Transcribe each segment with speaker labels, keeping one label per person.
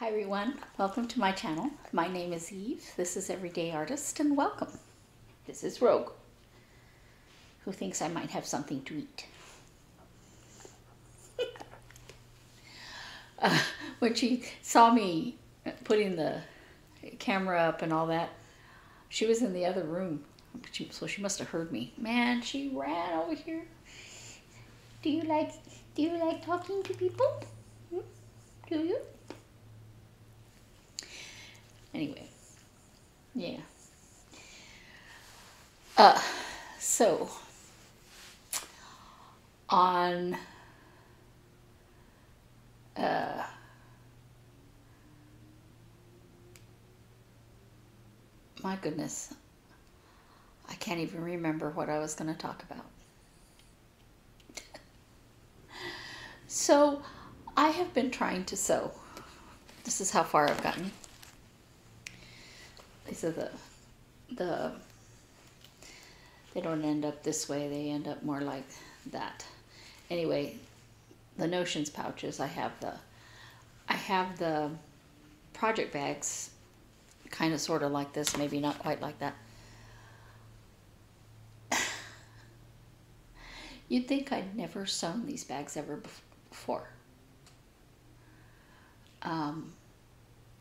Speaker 1: Hi everyone, welcome to my channel. My name is Eve, this is Everyday Artist, and welcome. This is Rogue, who thinks I might have something to eat. When she saw me putting the camera up and all that, she was in the other room, so she must have heard me. Man, she ran over here. Do you like talking to people? Do you? Anyway, yeah. So on my goodness, I can't even remember what I was going to talk about. So I have been trying to sew. This is how far I've gotten. These are they don't end up this way, they end up more like that. Anyway, the notions pouches, I have the project bags kind of sort of like this, maybe not quite like that. You'd think I'd never sewn these bags ever before.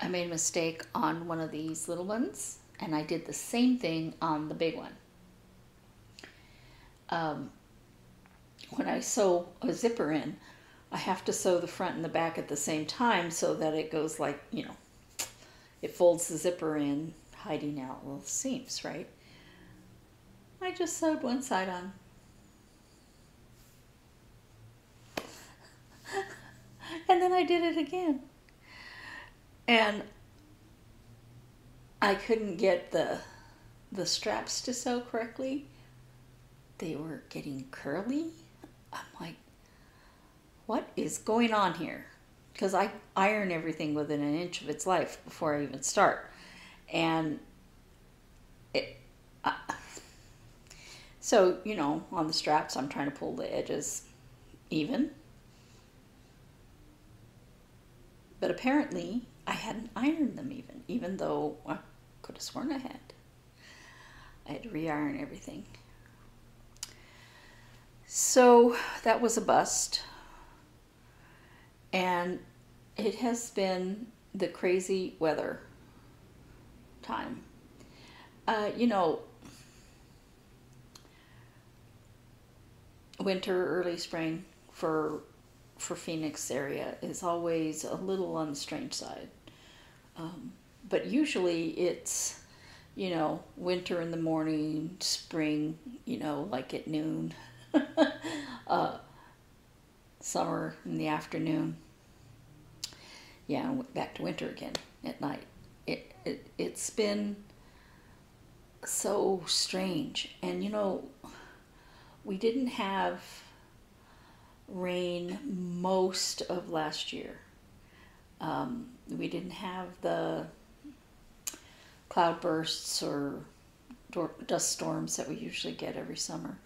Speaker 1: I made a mistake on one of these little ones, and I did the same thing on the big one. When I sew a zipper in, I have to sew the front and the back at the same time so that it goes like, you know, it folds the zipper in, hiding out little seams, right? I just sewed one side on. And then I did it again. And I couldn't get the straps to sew correctly. They were getting curly. I'm like, what is going on here? Because I iron everything within an inch of its life before I even start. And so, you know, on the straps, I'm trying to pull the edges even. But apparently, I hadn't ironed them even though I could have sworn I had. I had to re-iron everything. So that was a bust. And it has been the crazy weather time. You know, winter, early spring for Phoenix area is always a little on the strange side. But usually it's, you know, winter in the morning, spring, you know, like at noon, summer in the afternoon. Yeah, back to winter again at night. It's been so strange. And, you know, we didn't have rain most of last year. We didn't have the cloud bursts or dust storms that we usually get every summer.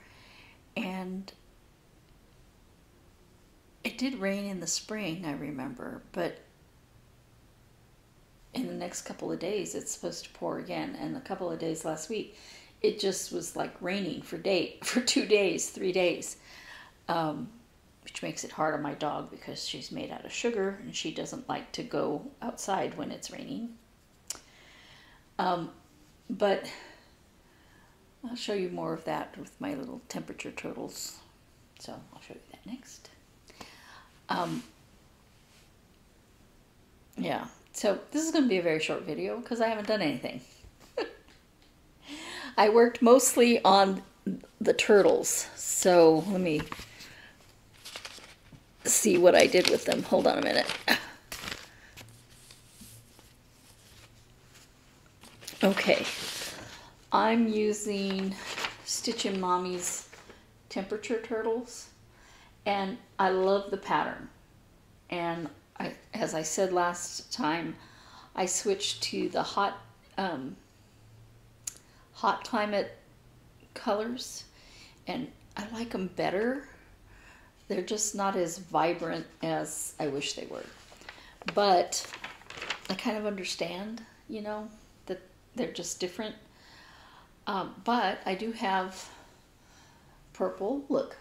Speaker 1: And it did rain in the spring, I remember, but in the next couple of days it's supposed to pour again. And a couple of days last week, it just was like raining for 2 days, 3 days. Which makes it hard on my dog because she's made out of sugar and she doesn't like to go outside when it's raining. But I'll show you more of that with my little temperature turtles. So I'll show you that next. Yeah, so this is going to be a very short video because I haven't done anything. I worked mostly on the turtles, so let me see what I did with them. Hold on a minute. Okay, I'm using Stitchin Mommy's temperature turtles, and I love the pattern. And as I said last time, I switched to the hot climate colors, and I like them better. They're just not as vibrant as I wish they were. But I kind of understand, you know, that they're just different. But I do have purple, look,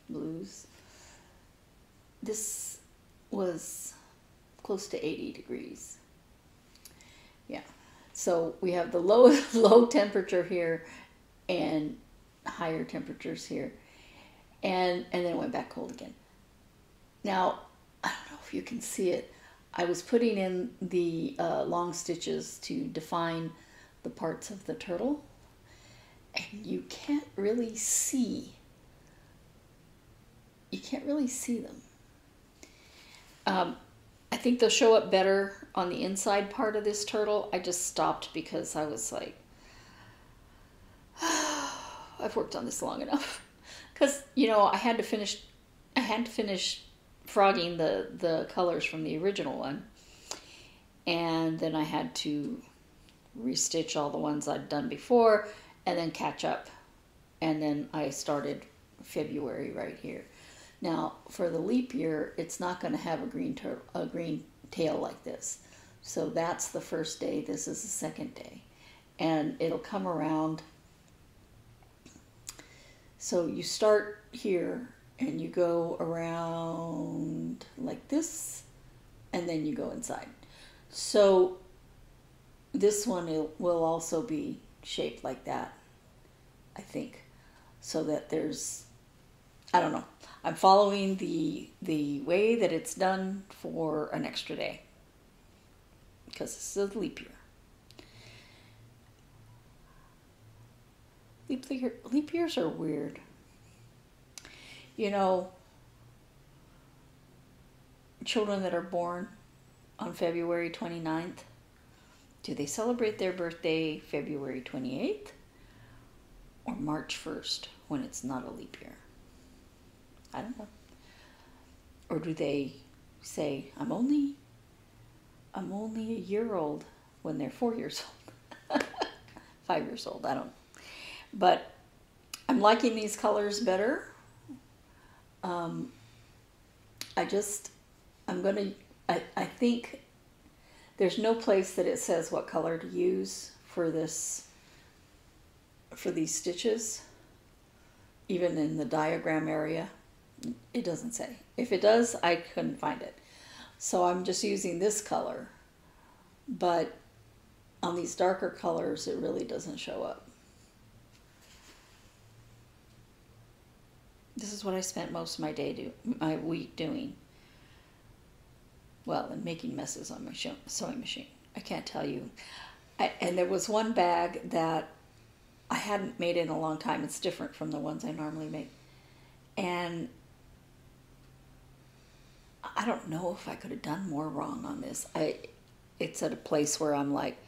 Speaker 1: blues. This was close to 80 degrees. Yeah. So we have the low temperature here and higher temperatures here. And then it went back cold again. Now, I don't know if you can see it. I was putting in the long stitches to define the parts of the turtle. And you can't really see. You can't really see them. I think they'll show up better on the inside part of this turtle. I just stopped because I was like, I've worked on this long enough. Because, you know, I had to finish frogging the colors from the original one. And then I had to restitch all the ones I'd done before and then catch up. And then I started February right here. Now, for the leap year, it's not going to have a green tail like this. So that's the first day. This is the second day. And it'll come around. So you start here and you go around like this, and then you go inside. So this one will also be shaped like that, I think, so that there's, I don't know. I'm following the way that it's done for an extra day because this is a leap year. Leap years are weird. You know, children that are born on February 29th, do they celebrate their birthday February 28th or March 1st when it's not a leap year? I don't know. Or do they say, I'm only a year old when they're 4 years old? 5 years old, I don't know. But I'm liking these colors better. I think there's no place that it says what color to use for these stitches. Even in the diagram area, it doesn't say. If it does, I couldn't find it. So I'm just using this color. But on these darker colors, it really doesn't show up. This is what I spent most of my week doing. Well, and making messes on my sewing machine. I can't tell you. And there was one bag that I hadn't made in a long time. It's different from the ones I normally make. And I don't know if I could have done more wrong on this. It's at a place where I'm like,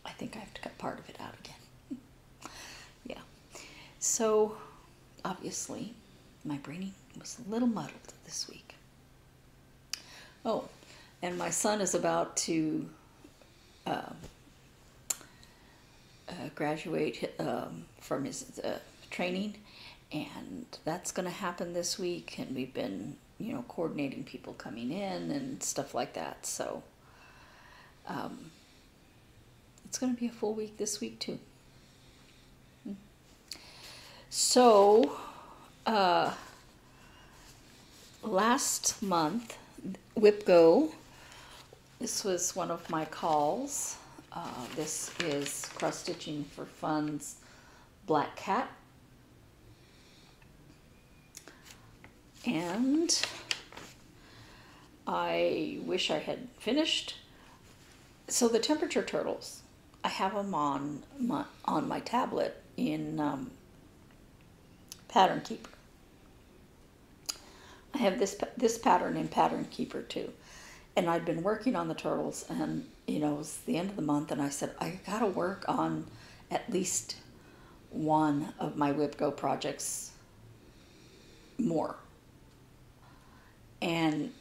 Speaker 1: I think I have to cut part of it out again. Yeah. So, obviously, my braining was a little muddled this week. Oh, and my son is about to graduate from his training, and that's going to happen this week, and we've been, you know, coordinating people coming in and stuff like that. So, it's going to be a full week this week, too. So, last month, WhipGo, this was one of my calls. This is Crossstitching for Fun's Black Cat. And I wish I had finished. So the temperature turtles, I have them on my tablet in Pattern Keeper. I have this pattern in Pattern Keeper too. And I'd been working on the turtles, and you know, it was the end of the month, and I said, I gotta work on at least one of my WhipGo projects more. And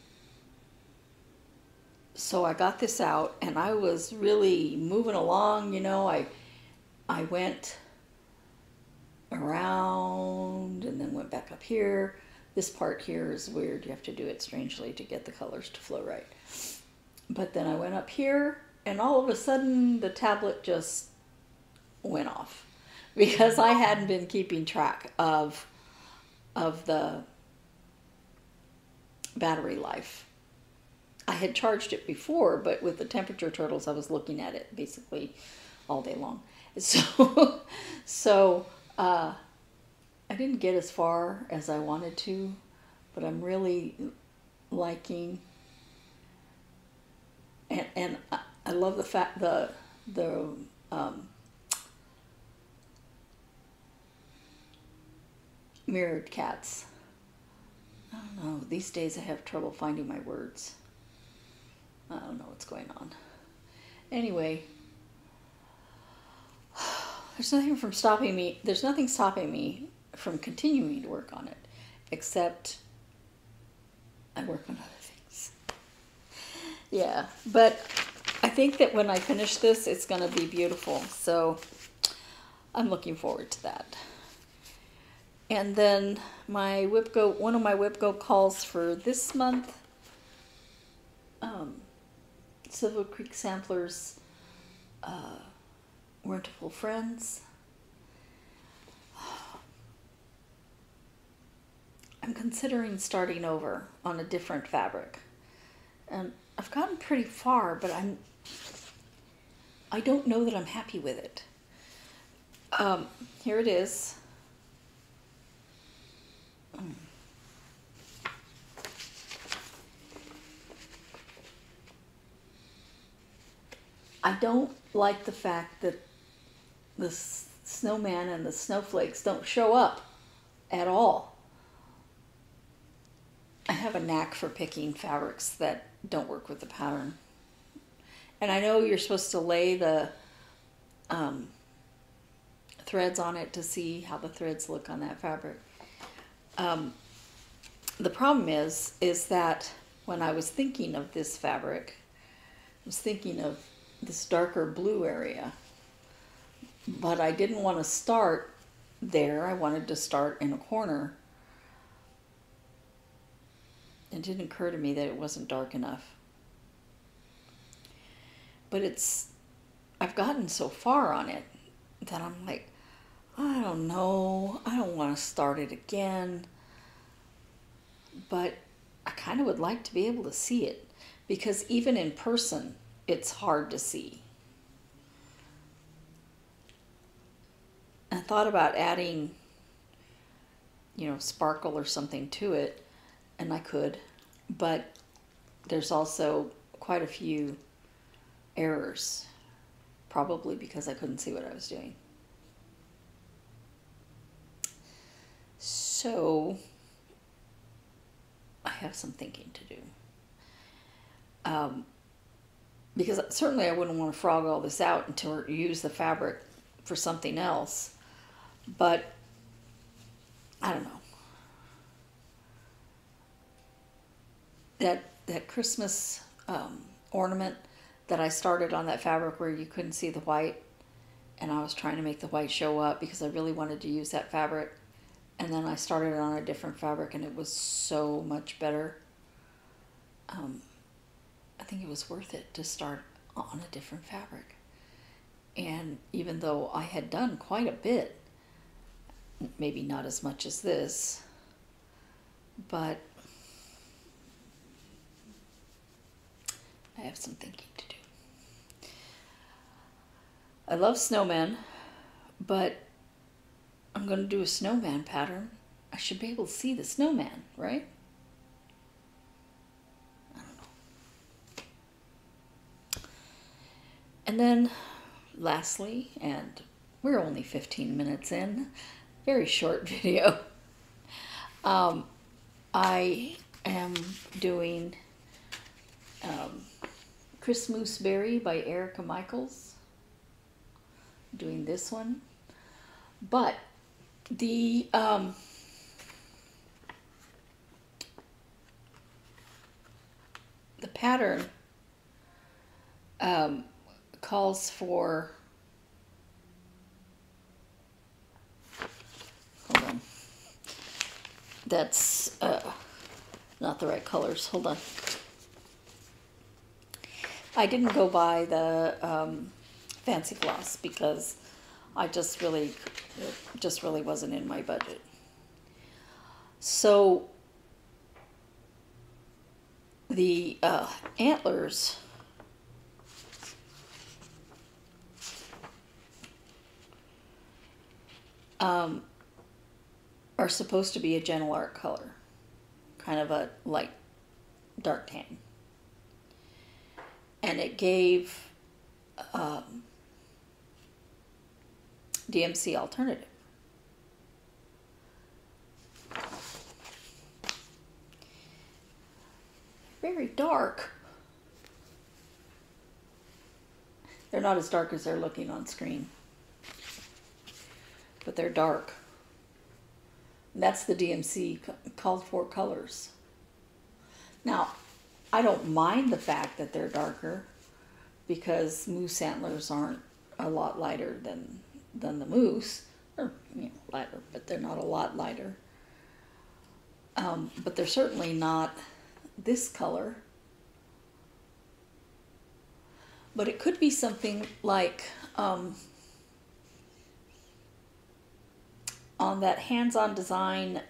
Speaker 1: so I got this out, and I was really moving along, you know. I went around and then went back up here. this part here is weird. You have to do it strangely to get the colors to flow right. But then I went up here, and all of a sudden the tablet just went off because I hadn't been keeping track of the battery life. I had charged it before, but with the temperature turtles, I was looking at it basically all day long. So I didn't get as far as I wanted to, but I'm really liking, and I love the fact the mirrored cats. I don't know. These days I have trouble finding my words. I don't know what's going on. Anyway, there's nothing stopping me from continuing to work on it, except I work on other things. Yeah, but I think that when I finish this, it's going to be beautiful. So I'm looking forward to that. And then one of my WIPGO calls for this month, Silver Creek Samplers, Winterful Friends. I'm considering starting over on a different fabric. And I've gotten pretty far, but I don't know that I'm happy with it. Here it is. I don't like the fact that the snowman and the snowflakes don't show up at all. I have a knack for picking fabrics that don't work with the pattern. And I know you're supposed to lay the threads on it to see how the threads look on that fabric. The problem is that when I was thinking of this fabric, I was thinking of this darker blue area, but I didn't want to start there. I wanted to start in a corner. It didn't occur to me that it wasn't dark enough. But I've gotten so far on it that I'm like, I don't know, I don't want to start it again. But I kind of would like to be able to see it, because even in person, it's hard to see. I thought about adding, sparkle or something to it, and I could, but there's also quite a few errors, probably because I couldn't see what I was doing. So I have some thinking to do. Because certainly I wouldn't want to frog all this out until use the fabric for something else. But I don't know. That Christmas ornament that I started on that fabric where you couldn't see the white, and I was trying to make the white show up because I really wanted to use that fabric. And then I started it on a different fabric, and it was so much better. I think it was worth it to start on a different fabric. And even though I had done quite a bit, maybe not as much as this, but I have some thinking to do. I love snowmen, but I'm going to do a snowman pattern. I should be able to see the snowman, right? I don't know. And then lastly, and we're only 15 minutes in, very short video. I am doing Chris Mooseberry by Erica Michaels. Doing this one. But the pattern calls for, hold on, that's not the right colors. Hold on. I didn't go buy the fancy floss because it just really wasn't in my budget. So the antlers are supposed to be a gentle art color, kind of a light dark tan. And it gave DMC alternative. Very dark. They're not as dark as they're looking on screen, but they're dark. And that's the DMC called for colors. Now, I don't mind the fact that they're darker because moose antlers aren't a lot lighter than the moose. Or, you know, lighter, but they're not a lot lighter. But they're certainly not this color. But it could be something like on that hands-on design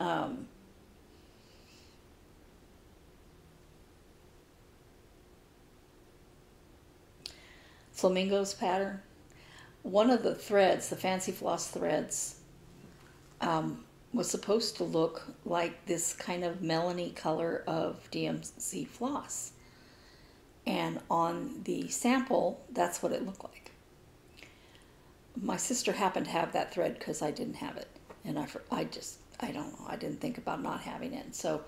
Speaker 1: flamingos pattern. One of the threads, the fancy floss threads, was supposed to look like this kind of melony color of DMC floss. And on the sample, that's what it looked like. My sister happened to have that thread because I didn't have it. And I don't know, I didn't think about not having it. So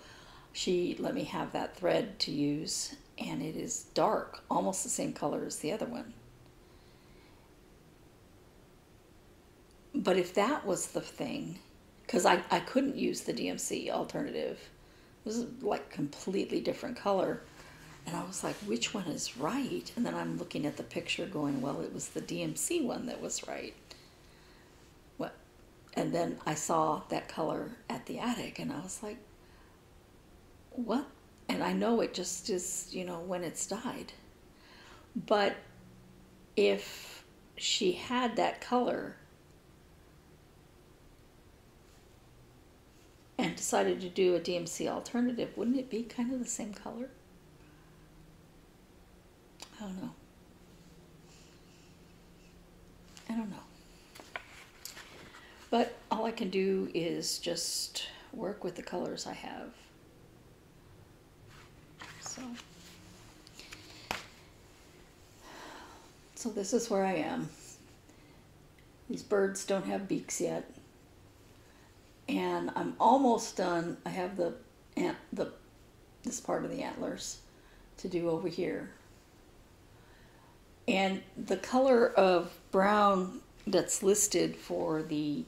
Speaker 1: she let me have that thread to use, and it is dark, almost the same color as the other one. But if that was the thing, because I couldn't use the DMC alternative. It was like completely different color. And I was like, which one is right? And then I'm looking at the picture going, well, it was the DMC one that was right. Well, and then I saw that color at the attic, and I was like, what? And I know it just is, you know, when it's dyed. But if she had that color and decided to do a DMC alternative, wouldn't it be kind of the same color? I don't know. I don't know. But all I can do is just work with the colors I have. So this is where I am. These birds don't have beaks yet. And I'm almost done. I have this part of the antlers to do over here. And the color of brown that's listed for the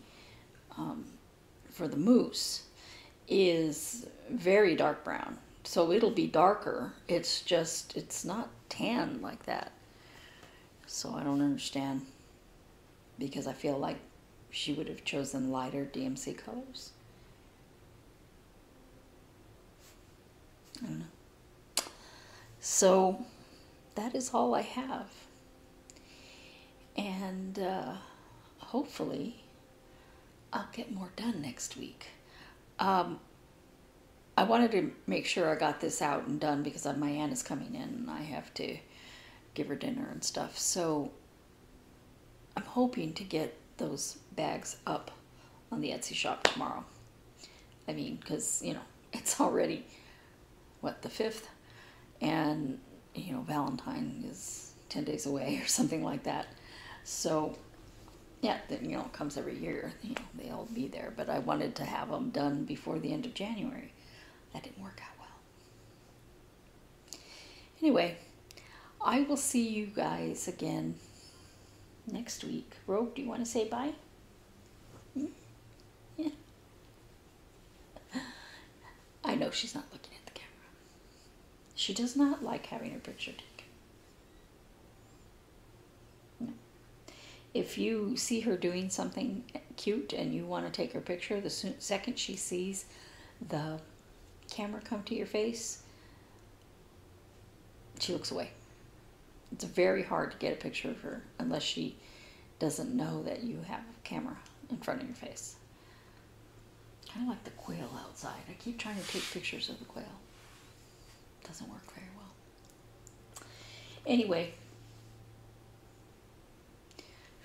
Speaker 1: moose is very dark brown. So it'll be darker. It's just, it's not tan like that. So I don't understand, because I feel like she would have chosen lighter DMC colors. I don't know. So that is all I have. And hopefully I'll get more done next week. I wanted to make sure I got this out and done because my aunt is coming in and I have to give her dinner and stuff. So I'm hoping to get those bags up on the Etsy shop tomorrow. I mean, because, you know, it's already, what, the 5th? And, you know, Valentine is 10 days away or something like that. So, yeah, you know, it comes every year. You know, they'll be there. But I wanted to have them done before the end of January. That didn't work out well. Anyway, I will see you guys again next week. Rogue, do you want to say bye? Yeah. I know she's not looking at the camera. She does not like having her picture taken. No. If you see her doing something cute and you want to take her picture, the second she sees the camera come to your face, she looks away. It's very hard to get a picture of her unless she doesn't know that you have a camera in front of your face. Kind of like the quail outside. I keep trying to take pictures of the quail. It doesn't work very well. Anyway,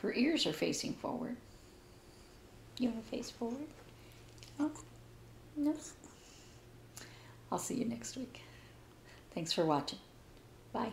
Speaker 1: her ears are facing forward. You want to face forward? Oh, no. I'll see you next week. Thanks for watching. Bye.